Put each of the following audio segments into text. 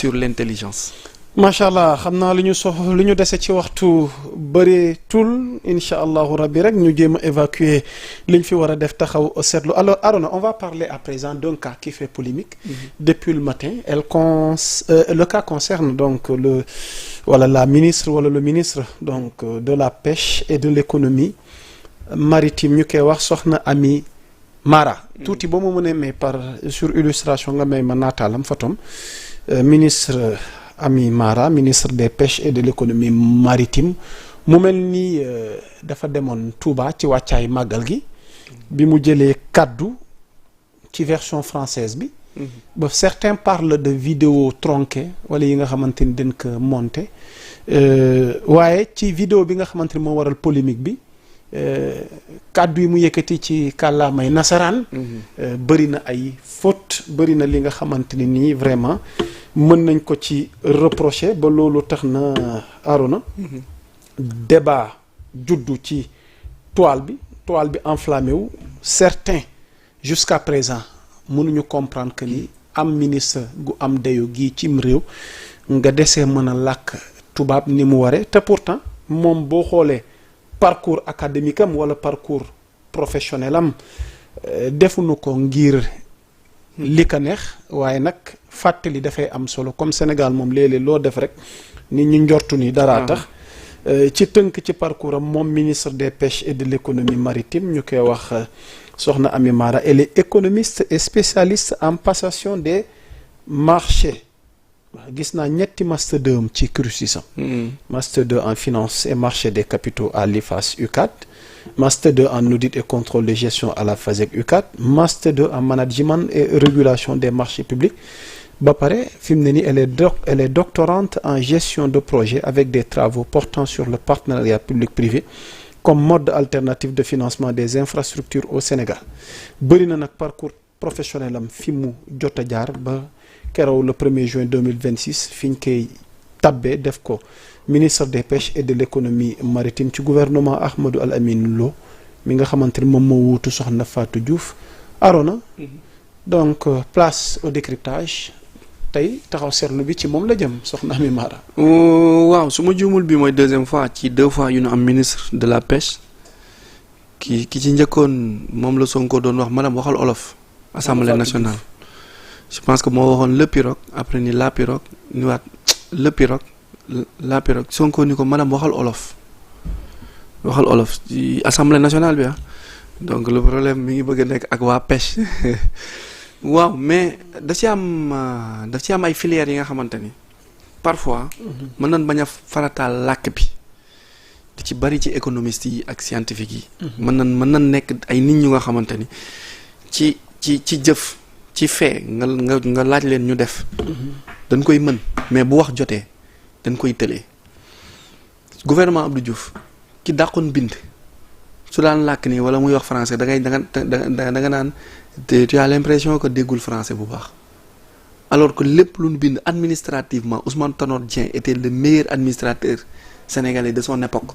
sur l'intelligence. macha allah xam naa li ñu dese ci waxtu bëreetul incha allahu rabbi rek ñu jéem a évacuer liñ fi war a def taxaw seetlu. Alors Arona, on va parler à présent d'un cas qui fait polémique. Depuis le matin le cas concerne donc la ministre wala le ministre donc de la pêche et de l'économie maritime ñu koy wax Soxna Amy Mara. tuuti ba mu mënee may sur illustration nga may ma naataalam photom ministre Amy Mara, ministre des pêches et de l'économie maritime mu mel ni dafa demoon Touba ci wàccaay màggal gi bi mu jëlee kaddu ci version française bi ba certains parlent de vidéo tronquée wala yi nga xamante ni dañ ko monté waaye ci vidéo bi nga xamante ni moo waral polémique bi kaddu yi mu yëkkati ci kàllaamay nasaraan bëri na ay faute bëri na li nga xamante ni nii vraiment mën nañ ko ci reprocher ba loolu tax na Arona débat juddu ci toile bi enflammé wu certains jusqu'à présent mënuñu comprendre que ni am ministre gu am dayo gii cim réew nga desee mën a làkk tubaab ni mu waree te pourtant moom boo xoolee parcours académique am wala parcours professionnel am defuñu ko ngir li ka neex waaye nag fàttali dafay am solo comme Sénégal moom léeg-léeg loo def rek nit ñi njortu ni dara tax ci tënk ci parcours am moom ministre des pêches et de l'économie maritime ñu koy wax Soxna Amy Mara. Elle est économiste et spécialiste en passation des marchés. gis naa ñetti master 2 am ci cursusam. master 2 en finance et marché des capitaux à l'IFAS UCAD. master 2 en audit et contrôle de gestion à la FASEG UCAD. master 2 en management et régulation des marchés publics. ba pare fi mu ne nii elle est doctorante en gestion de projet avec des travaux portant sur le partenariat public-privé comme mode alternatif de financement des infrastructures au Sénégal. bëri na nag parcours professionnel am fi mu jot a jaar ba keroog le 1er juin 2026 fi ñu koy tabbee def ko ministre des pêches et de l'économie maritime ci gouvernement Ahmadou Al Amin Lo mi nga xamante ni moom moo wuutu Soxna Fatou Diouf. Arona donc place au décryptage tey taxaw seetlu bi ci moom la jëm Soxna Amy Mara. waaw su ma juumul bi mooy deuxième fois ci 2 fois yu ñu am ministre de la pêche ki ci njëkkoon moom la Sonko doon wax madame waxal olof. Assemblée nationale. je pense que moo waxoon le pirogue après ni la pirogue ni waat le pirogue la pirogue Sonko ni ko madame waxal olof ci Assemblée nationale bi donc le problème mi ngi bëgg a nekk ak waa pêche. waaw mais daf ci am ay filières yi nga xamante ni parfois mën nañ bañ a farataal làkk bi di ci bari ci économistes yi ak scientifiques yi mën nañ nekk ay nit ñu nga xamante ni ci jëf ci fee nga laaj leen ñu def dañ koy mën mais bu wax jotee dañ koy tëlee gouvernement Abdou Diouf ki dàqoon bind su daan làkk nii wala muy wax français da nga naan tu as l'impression que déggul français bu baax alors que lépp lu ñu bind administrativement Ousmane Tanor Dieng était le meilleur administrateur sénégalais de son époque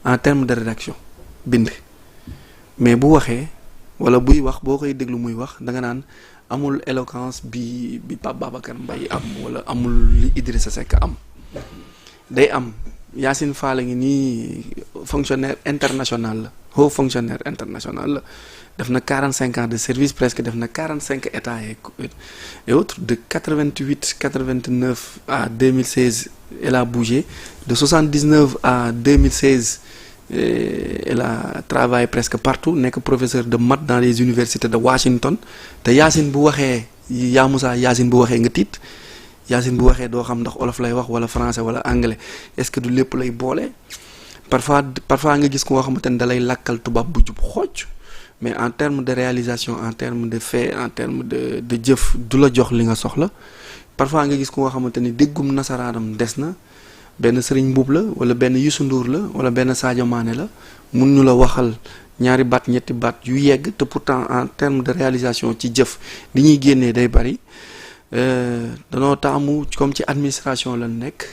en termes de rédaction bind mais bu waxee wala buy wax boo koy déglu muy wax da nga naan amul éloquence bi Pape Babacar Mbaye am wala amul li Idrissa Seck am day am Yacine Fall ngi nii fonctionnaire international la haut fonctionnaire international la def na 45 ans de service presque def na 45 états et autres de 89 à 2016 elle a bougé de 79 à 2016 elle a travaillé presque partout nekk professeur de maths dans les universités de Washington te Yacine bu waxee yaa Moussa Yacine bu waxee nga tiit Yacine bu waxee doo xam ndax olof lay wax wala français wala anglais est-ce que du lépp lay boole parfois nga gis ko nga xamante ne da lay lakkal tubaab bu jub xooj mais en termes de réalisation en termes de fait en termes de jëf du la jox li nga soxla parfois nga gis ko nga xamante ni déggum nasaraanam des na benn Serigne Mboup la wala benn Youssou Ndour la wala benn Sadio Mané la mun ñu la waxal ñaari baat ñetti baat yu yegg te pourtant en termes de réalisation ci jëf li ñuy génnee day bari danoo taamu comme ci administration la nekk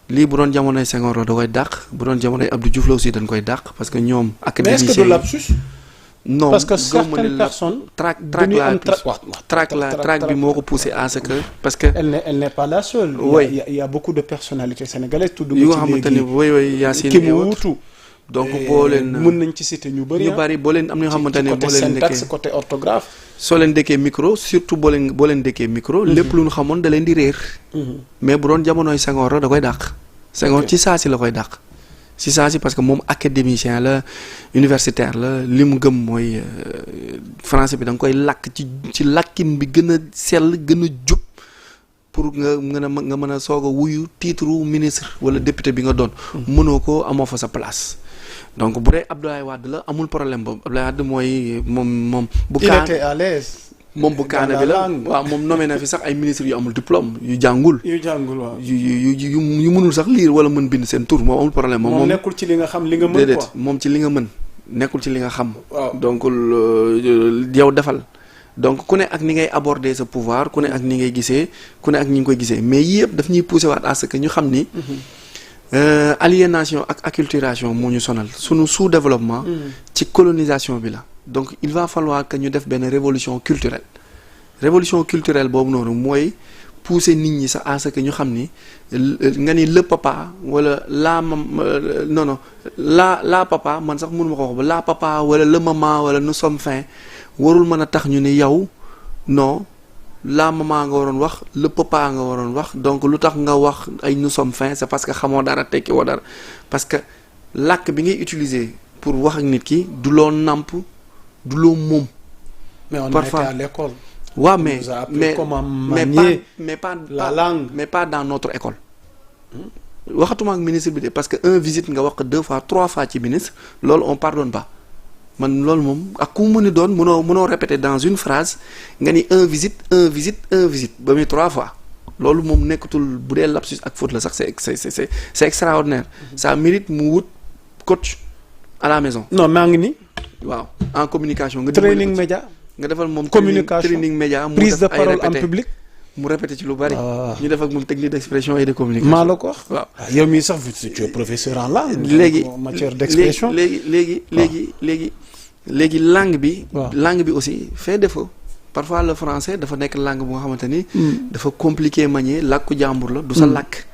lii bu doon jamonoy Senghor la da koy dàq bu doon jamonoy Abdou Diouf la aussi dañ koy dàq parce que ñoom académiciens mais est-ce que du lapsus non parce que gëmuma ne certaines la personnes. track dañuy am track bi moo ko poussé à ce que parce que elle n'est pas la seule. Oui. Il y a beaucoup de personnalités sénégalaises. tudd yu nga nga ci xamante ni léegi woy Yacine ki et mu autres. wuutu. donc boo leen mën nañ ci citer ñu bëri. ñu bari boo leen am na ñoo xamante ne côté boo leen syntaxe dëkkee côté orthographe. soo leen dëkkee micro surtout boo leen dëkkee micro. lépp lu ñu xamoon da leen di réer. mais bu doon jamonoy Senghor la da koy dàq. Senghor ci saa si la koy dàq. ci saa si parce que moom académicien la universitaire la li mu gëm mooy français bi da nga koy làkk ci làkkin bi gën a sell gën a jub pour nga mën a soog a wuyu titre ministre wala député bi nga doon. mënoo ko amoo fa sa place. donc bu dee Abdoulaye Wade la amul problème boobu Abdoulaye Wade mooy moom. bu il était à l'aise. moom bu kaana bi la waaw moom nommé na fi sax ay ministres yu amul diplôme yu jàngul. waaw. yu mënul sax lire wala mën bind seen tur moom amul problème. moom nekkul ci li nga xam li nga mën quoi déedéet moom ci li nga mën nekkul ci li nga xam. waaw donc yow defal. donc ku ne ak ni ngay aborder sa pouvoir ku ne ak ni ngay gisee ku ne ak ñi ngi koy gisee mais yii yëpp daf ñuy pousser waat à ce que ñu xam ni. aliénation ak acculturation moo ñu sonal sunu sous-développement. ci colonisation bi la. donc il va falloir que ñu def benn révolution culturelle boobu noonu mooy pousser nit ñi sax à ce que ñu xam ni nga ni le papa wala la papa man sax mënuma ko wax ba la papa wala le maman wala nous sommes fin warul mën a tax ñu ni yow non la maman nga waroon wax le papa nga waroon wax donc lu tax nga wax ay nous sommes fin c'est parce que xamoo dara tekki woo dara parce que làkk bi ngay utiliser pour wax ak nit ki du loo nàmp du loo moom. mais on parfois était à l'école. waaw mais pas la langue. mais pas dans notre école. waxatuma ak ministre bi de parce que un visite nga wax ko 2 fois 3 fois ci ministre loolu on pardonne pas man loolu moom ak ku mu mën a doon mënoo répéter dans une phrase nga ni un visite ba muy 3 fois loolu moom nekkatul bu dee lapsus ak faute la sax c'est extraordinaire. ça mérite mu wut coach à la maison. non maa ngi nii. waaw en communication. nga training média. nga defal moom communication training média mu prise de def ay parole en répété public. mu répété ci lu bari. ñu def ak moom technique d'expression et de communication. maa la ko wax. waaw yow mii sax tu es professeur en langue. léegi matière d'expression. léegi langue bi. waaw langue bi aussi fait défaut. parfois le français dafa nekk langue bu nga xamante ni. dafa compliqué manier làkku jàmbur la. du sa làkk.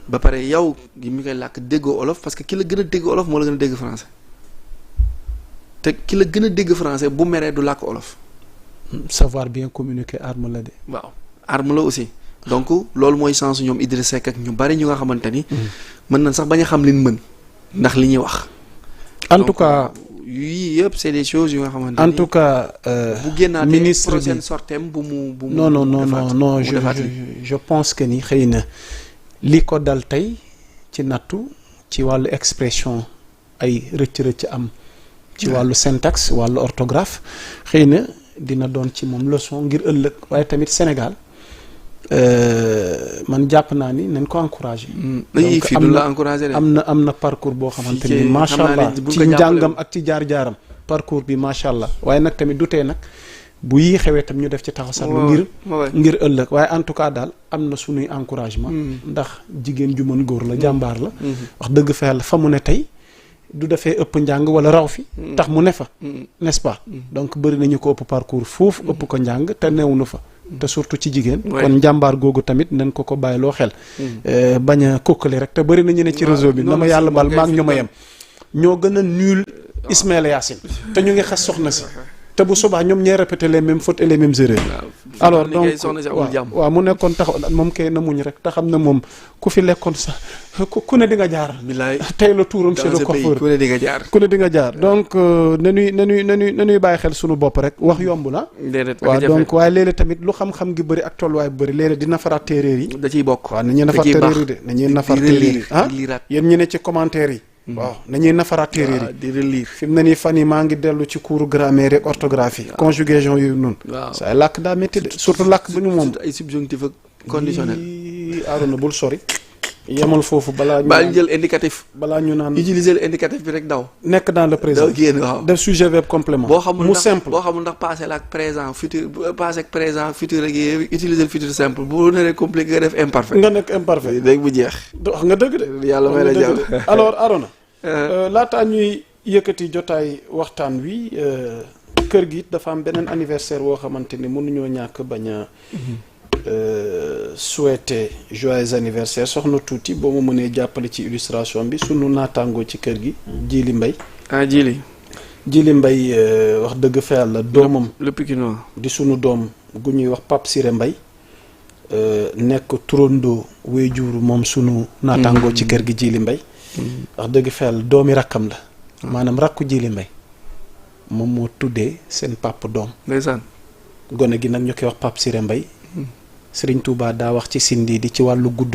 ba pare yow gi mi koy làkk déggoo olof parce que ki la gën a dégg olof moo la gën a dégg français. te ki la gën a dégg français bu meree du làkk olof. savoir bien communiquer arme la de. waaw arme la aussi donc loolu mooy chance ñoom Idriss Seck ak ñu bari ñu nga xamante ni. mën nañ sax bañ a xam liñ mën ndax li ñuy wax. en tout cas yii yëpp c'est des choses yu nga xamante ni. en tout cas. bu génnaatee ministre bi prochaine sortem bu mu. non je pense que ni xëy na li ko dal tey ci nattu ci wàllu expression ay rëcc-rëcc am. ci wàllu syntaxe wàllu orthographe xëy na dina doon ci moom leçon ngir ëllëg waaye tamit Sénégal man jàpp naa ni nañ ko encourager. donc fii du la encourager am na parcours boo xamante ni macha allah ci njàngam ak ci jaar-jaaram. parcours bi macha allah waaye nag tamit du tee nag bu yii xewee tam ñu def ci taxaw sax ngir ëllëg waaye en tout cas daal am na suñuy encouragement. ndax jigéen ju mën góor la jàmbaar la. wax dëgg fa yàlla fa mu ne tey. du defee ëpp njàng wala raw fi tax mu ne fa n'est-ce pas donc bëri nañu ko ëpp parcours foofu ëpp ko njàng te neewuñu fa te surtout ci jigéen kon njàmbaar googu tamit nañ ko bàyyiloo xel bañ a kokkali rek te bëri nañu ne ci réseau bi na ma yàlla bal maag ñu ma yem ñoo gën a nul Ismaïla Yacine te ñu ngi xas soxna si te bu subaa ñoom ñooy répéter les mêmes fautes et les mêmes erreurs. alors donc waaw mu nekkoon taxaw moom kay na muñ rek te xam ne moom ku fi lekkoon sax ku ne di nga jaar. tey la tuuram chez le coiffeur ku ne di nga jaar. ku ne di nga jaar donc nañuy bàyyi xel sunu bopp rek wax yomb na. waaw donc waaye léeg-léeg tamit lu xam-xam gi bëri ak tolluwaay bu bëri léeg-léeg di nafaraat téeréer yi. da ciy bokk waaw nañuy nafar téeréer yi de nañuy nafar téeréer yi ah yéen ñu ne ci commentaire yi. waaw nañuy nafaraat téeréer yi di relire fi mu ne nii fan yi maa ngi dellu ci cours grammaire ak orthographie conjugaison yooyu noonu. waaw saa làkk daa métti de surtout làkk bu ñu moom. ay subjonctif ak conditionnel. Arona bul sori. yemal foofu balaa ñu jël indicatif. balaa ñu naan utiliser l'indicatif bi rek daw. nekk dans le présent daw génn waaw. def sujet verbe complément. boo xamul mu ndax simple boo xamul ndax passé la ak présent futur passé ak présent futur ak yooyu utiliser le futur simple bu naree compliqué nga def imparfait. nga nekk imparfait. léegi bu jeex. wax nga dëgg de. yàlla may la jàmm alors Arona. laataa ñuy yëkkati jotaay waxtaan wi kër gi dafa am beneen anniversaire woo xamante ni mënuñoo ñàkk bañ a souhaiter joyeux anniversaire soxna tuuti boo ma mënee jàppale ci illustration bi sunu naataangoo ci kër gi Djily Mbaye. Djily Mbaye wax dëgg fa yàlla doomam le Pikinois di sunu doom gu ñuy wax Pape Siré Mbaye nekk turandoo wéyjur moom sunu naataangoo ci kër gi Djily Mbaye. wax dëgg fa yàlla doomi rakkam la. maanaam rakku Djily Mbaye moom moo tuddee seen papa doom. ndeysaan gone gi nag ñu koy wax Pape Siré Mbaye. Serigne Touba daa wax ci sindi di ci wàllu gudd